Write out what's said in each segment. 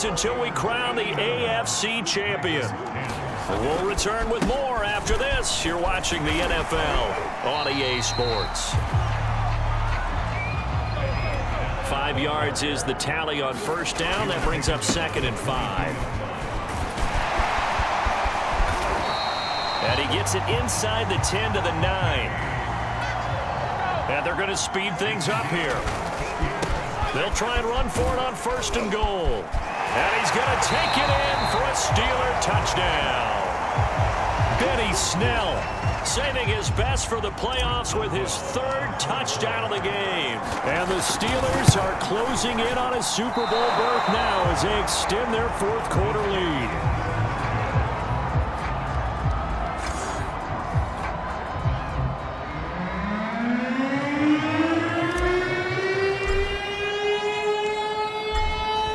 remains until we crown the AFC champion. We'll return with more after this. You're watching the NFL on EA Sports. 5 yards is the tally on first down. That brings up 2nd and 5. And he gets it inside the 10 to the 9. And they're going to speed things up here. They'll try and run for it on 1st and goal. And he's going to take it in for a Steeler touchdown. Benny Snell saving his best for the playoffs with his 3rd touchdown of the game. And the Steelers are closing in on a Super Bowl berth now as they extend their 4th quarter lead.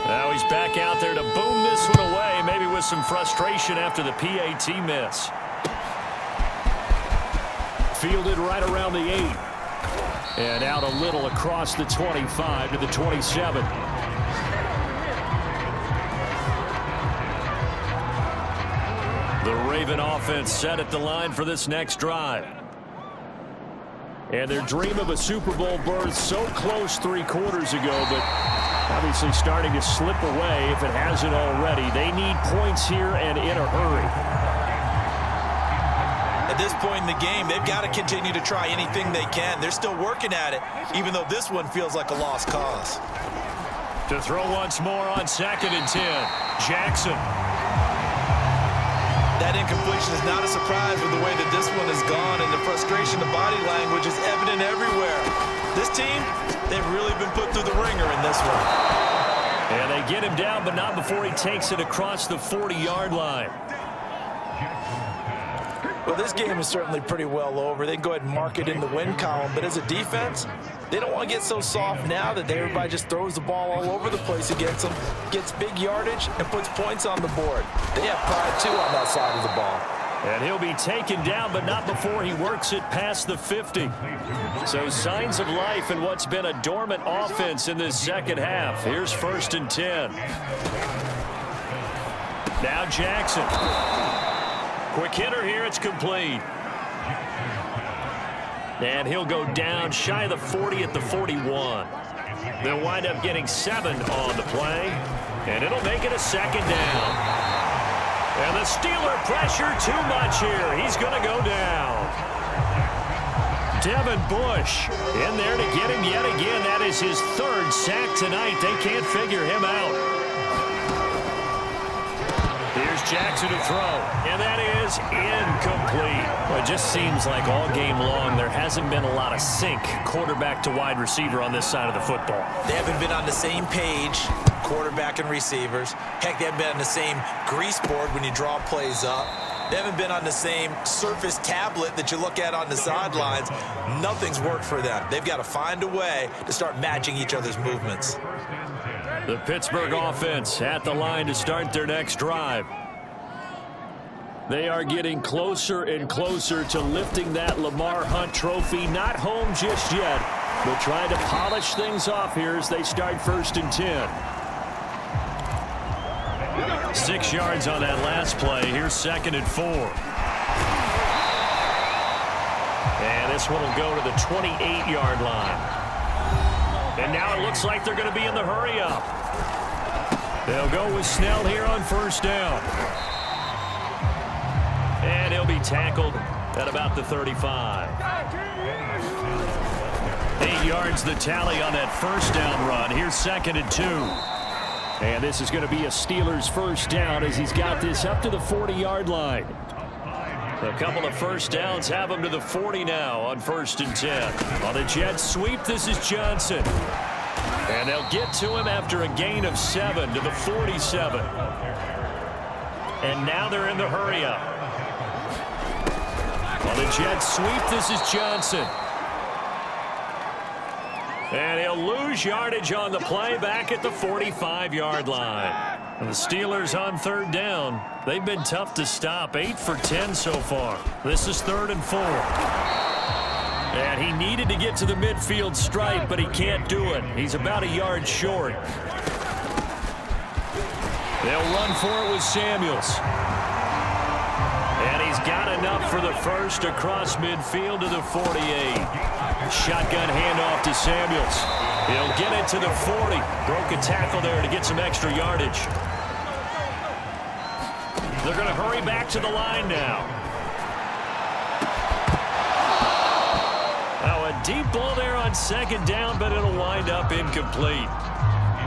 Now he's back out there to boom this one away, maybe with some frustration after the PAT miss. Fielded right around the 8. And out a little across the 25 to the 27. The Raven offense set at the line for this next drive. And their dream of a Super Bowl berth so close 3 quarters ago, but obviously starting to slip away if it hasn't already. They need points here and in a hurry. At this point in the game, they've got to continue to try anything they can. They're still working at it, even though this one feels like a lost cause. To throw once more on 2nd and 10. Jackson. That incompletion is not a surprise with the way that this one has gone, and the frustration, the body language is evident everywhere. This team, they've really been put through the ringer in this one. And they get him down, but not before he takes it across the 40-yard line. Well, this game is certainly pretty well over. They can go ahead and mark it in the win column, but as a defense, they don't want to get so soft now that everybody just throws the ball all over the place against them, gets big yardage, and puts points on the board. They have pride, too, on that side of the ball. And he'll be taken down, but not before he works it past the 50. So signs of life in what's been a dormant offense in this second half. Here's 1st and 10. Now Jackson. Quick hitter here, it's complete. And he'll go down shy of the 40 at the 41. They'll wind up getting 7 on the play, and it'll make it a 2nd down. And the Steeler pressure too much here. He's going to go down. Devin Bush in there to get him yet again. That is his 3rd sack tonight. They can't figure him out. Here's Jackson to throw, and that is incomplete. Well, it just seems like all game long there hasn't been a lot of sync quarterback to wide receiver on this side of the football. They haven't been on the same page, quarterback and receivers. Heck, they haven't been on the same grease board when you draw plays up. They haven't been on the same Surface tablet that you look at on the sidelines. Nothing's worked for them. They've got to find a way to start matching each other's movements. The Pittsburgh offense at the line to start their next drive. They are getting closer and closer to lifting that Lamar Hunt trophy. Not home just yet, but trying to polish things off here as they start 1st and 10. 6 yards on that last play. Here's 2nd and 4. And this one will go to the 28-yard line. And now it looks like they're going to be in the hurry up. They'll go with Snell here on 1st down. And he'll be tackled at about the 35. 8 yards the tally on that 1st down run. Here's 2nd and 2. And this is going to be a Steelers 1st down as he's got this up to the 40-yard line. A couple of 1st downs have him to the 40 now on 1st and 10. On the jet sweep, this is Johnson. And they'll get to him after a gain of 7 to the 47. And now they're in the hurry up. On the jet sweep, this is Johnson. And he'll lose yardage on the play back at the 45-yard line. And the Steelers on 3rd down. They've been tough to stop. 8 for 10 so far. This is 3rd and 4. And he needed to get to the midfield stripe, but he can't do it. He's about a yard short. They'll run for it with Samuels. And he's got enough for the first across midfield to the 48. Shotgun handoff to Samuels. He'll get it to the 40. Broke a tackle there to get some extra yardage. They're going to hurry back to the line now. Now a deep ball there on second down, but it'll wind up incomplete.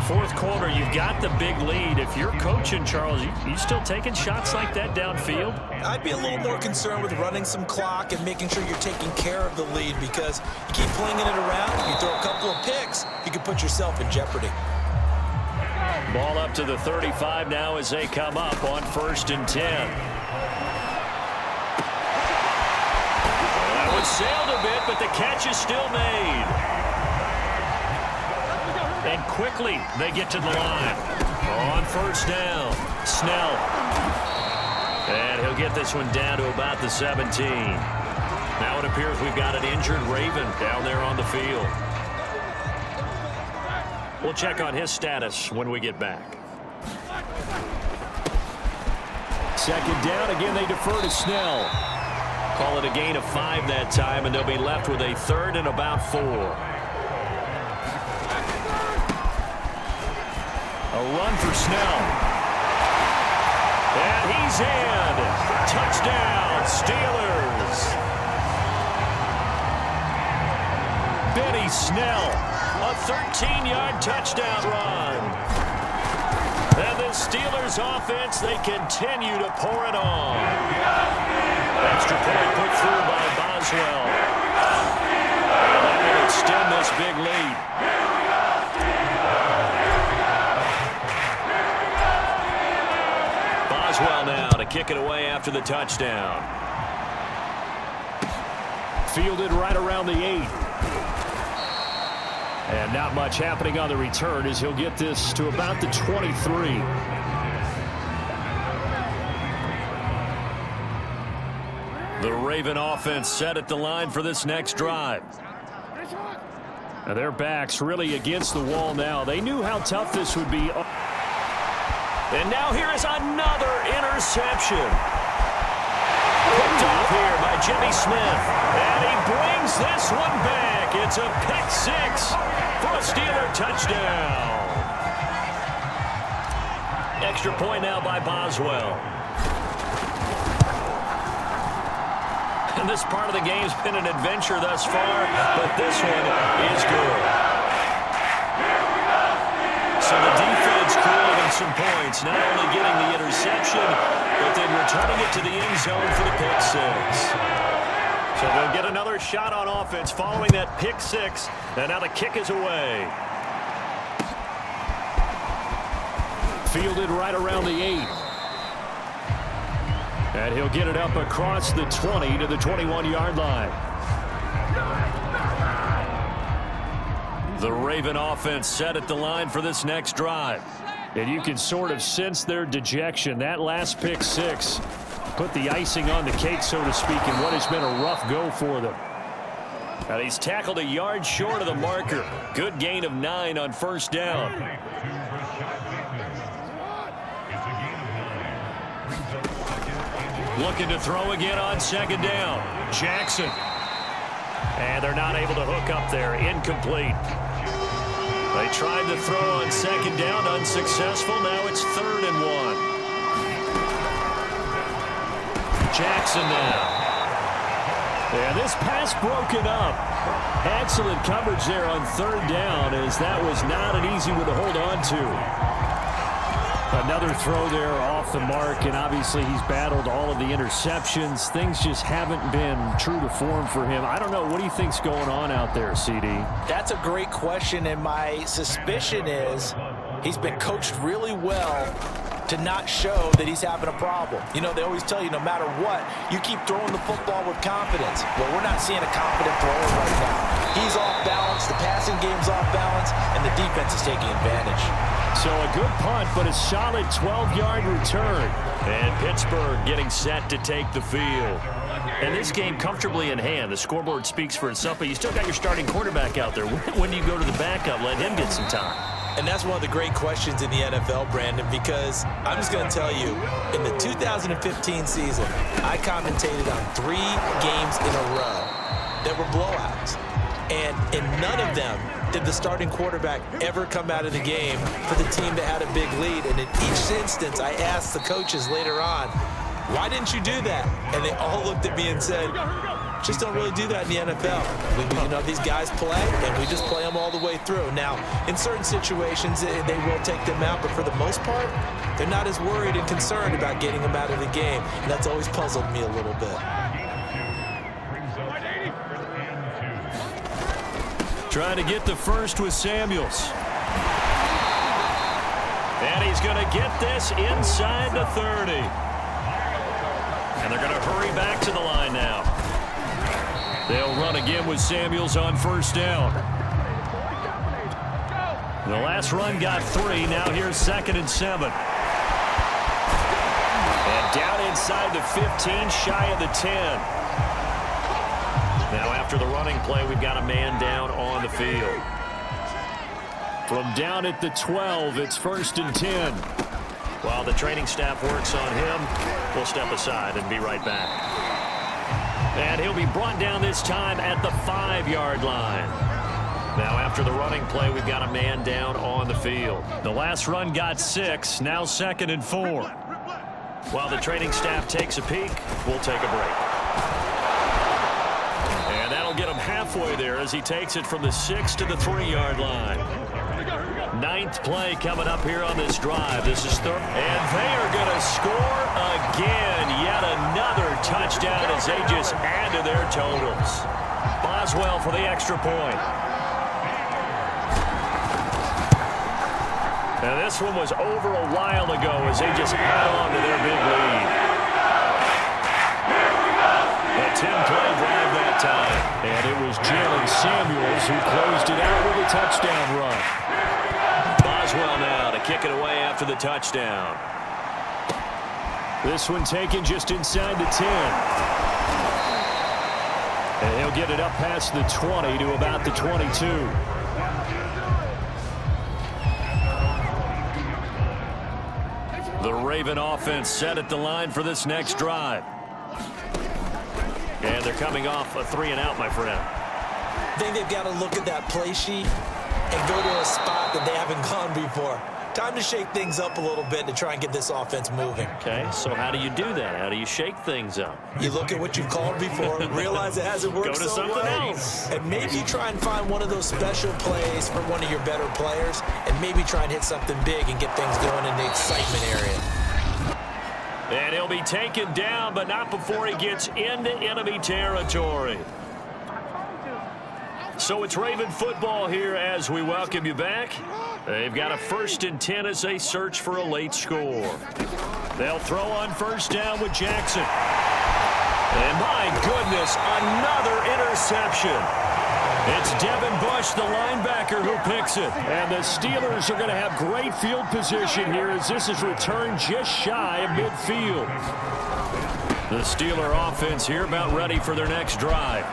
Fourth quarter, you've got the big lead. If you're coaching, Charles, you still taking shots like that downfield? I'd be a little more concerned with running some clock and making sure you're taking care of the lead, because you keep flinging it around, you throw a couple of picks, you can put yourself in jeopardy. Ball up to the 35 now as they come up on 1st and 10. That was sailed a bit, but the catch is still made. And quickly they get to the line. On 1st down, Snell. And he'll get this one down to about the 17. Now it appears we've got an injured Raven down there on the field. We'll check on his status when we get back. Second down, again they defer to Snell. Call it a gain of 5 that time, and they'll be left with a 3rd and about 4. A run for Snell. And he's in. Touchdown, Steelers. Benny Snell, a 13-yard touchdown run. And the Steelers offense, they continue to pour it on. Extra point put through by Boswell. And that will extend this big lead. Boswell now to kick it away after the touchdown. Fielded right around the 8. And not much happening on the return as he'll get this to about the 23. The Raven offense set at the line for this next drive. Now their backs really against the wall now. They knew how tough this would be. And now here is another interception. Picked off here by Jimmy Smith. And he brings this one back. It's a pick 6 for a Steeler touchdown. Extra point now by Boswell. And this part of the game's been an adventure thus far, but this one is good. So the defense creating some points, not only getting the interception, but then returning it to the end zone for the pick 6. So they'll get another shot on offense following that pick 6, and now the kick is away. Fielded right around the 8. And he'll get it up across the 20 to the 21-yard line. The Raven offense set at the line for this next drive. And you can sort of sense their dejection. That last pick 6 put the icing on the cake, so to speak, in what has been a rough go for them. And he's tackled a yard short of the marker. Good gain of 9 on 1st down. Looking to throw again on 2nd down. Jackson. And they're not able to hook up there. Incomplete. They tried to throw on 2nd down. Unsuccessful. Now it's 3rd and 1. Jackson now. And this pass broken up. Excellent coverage there on 3rd down, as that was not an easy one to hold on to. Another throw there off the mark, and obviously he's battled all of the interceptions. Things just haven't been true to form for him. I don't know. What do you think's going on out there, CD? That's a great question, and my suspicion is he's been coached really well to not show that he's having a problem. You know, they always tell you no matter what, you keep throwing the football with confidence. Well, we're not seeing a confident thrower right now. He's off balance, the passing game's off balance, and the defense is taking advantage. So a good punt, but a solid 12-yard return. And Pittsburgh getting set to take the field. And this game comfortably in hand. The scoreboard speaks for itself, but you still got your starting quarterback out there. When do you go to the backup? Let him get some time. And that's one of the great questions in the NFL, Brandon, because I'm just going to tell you, in the 2015 season, I commentated on 3 games in a row that were blowouts. And in none of them did the starting quarterback ever come out of the game for the team that had a big lead. And in each instance, I asked the coaches later on, why didn't you do that? And they all looked at me and said, just don't really do that in the NFL. These guys play, and we just play them all the way through. Now, in certain situations, they will take them out, but for the most part, they're not as worried and concerned about getting them out of the game. And that's always puzzled me a little bit. Trying to get the first with Samuels. And he's going to get this inside the 30. And they're going to hurry back to the line now. They'll run again with Samuels on first down. The last run got 3. Now here's 2nd and 7. And down inside the 15, shy of the 10. Now after the running play, we've got a man down on the field. From down at the 12, it's 1st and 10. While the training staff works on him, we'll step aside and be right back. And he'll be brought down this time at the 5-yard line. Now after the running play, we've got a man down on the field. The last run got 6, now 2nd and 4. While the training staff takes a peek, we'll take a break. And that'll get him halfway there as he takes it from the 6 to the 3-yard line. 9th play coming up here on this drive. This is 3rd. And they are going to score again. Yet another touchdown as they just add to their totals. Boswell for the extra point. And this one was over a while ago as they just add on to their big lead. A 10-play drive that time. And it was Jalen Samuels who closed it out with a touchdown run. Boswell now to kick it away after the touchdown. This one taken just inside the 10. And he'll get it up past the 20 to about the 22. The Raven offense set at the line for this next drive. And they're coming off a 3-and-out, my friend. I think they've got to look at that play sheet and go to a spot that they haven't gone before. Time to shake things up a little bit to try and get this offense moving. Okay, so how do you do that? How do you shake things up? You look at what you've called before, realize it hasn't worked go to so something well. else. And maybe try and find one of those special plays for one of your better players, and maybe try and hit something big and get things going in the excitement area. And he'll be taken down, but not before he gets into enemy territory. So it's Raven football here as we welcome you back. They've got a 1st and 10 as they search for a late score. They'll throw on first down with Jackson. And my goodness, another interception. It's Devin Bush, the linebacker, who picks it. And the Steelers are going to have great field position here as this is returned just shy of midfield. The Steeler offense here about ready for their next drive.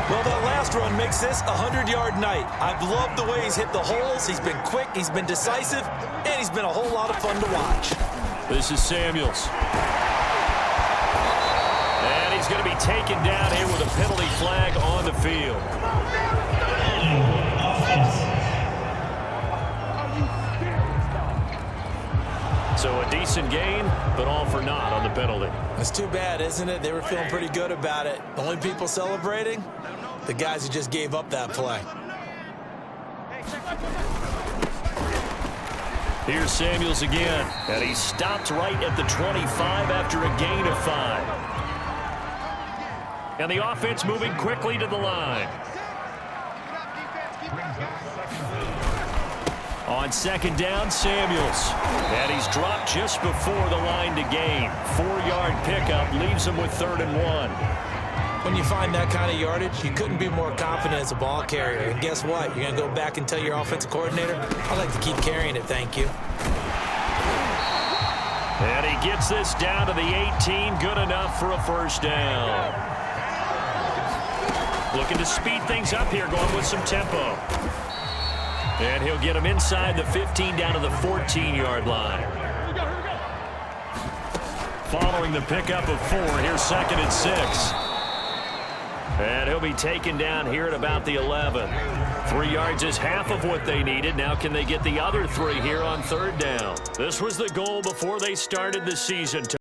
Well, that last run makes this a 100-yard night. I've loved the way he's hit the holes. He's been quick, he's been decisive, and he's been a whole lot of fun to watch. This is Samuels. And he's going to be taken down here with a penalty flag on the field. So a decent gain, but all for naught on the penalty. That's too bad, isn't it? They were feeling pretty good about it. The only people celebrating? The guys who just gave up that play. Here's Samuels again, and he stopped right at the 25 after a gain of 5. And the offense moving quickly to the line. On 2nd down, Samuels. And he's dropped just before the line to gain. 4-yard pickup leaves him with 3rd and 1. When you find that kind of yardage, you couldn't be more confident as a ball carrier. And guess what? You're going to go back and tell your offensive coordinator, I'd like to keep carrying it, thank you. And he gets this down to the 18, good enough for a first down. Looking to speed things up here, going with some tempo. And he'll get him inside the 15 down to the 14-yard line. Following the pickup of 4, here's 2nd and 6. And he'll be taken down here at about the 11. 3 yards is half of what they needed. Now can they get the other 3 here on 3rd down? This was the goal before they started the season.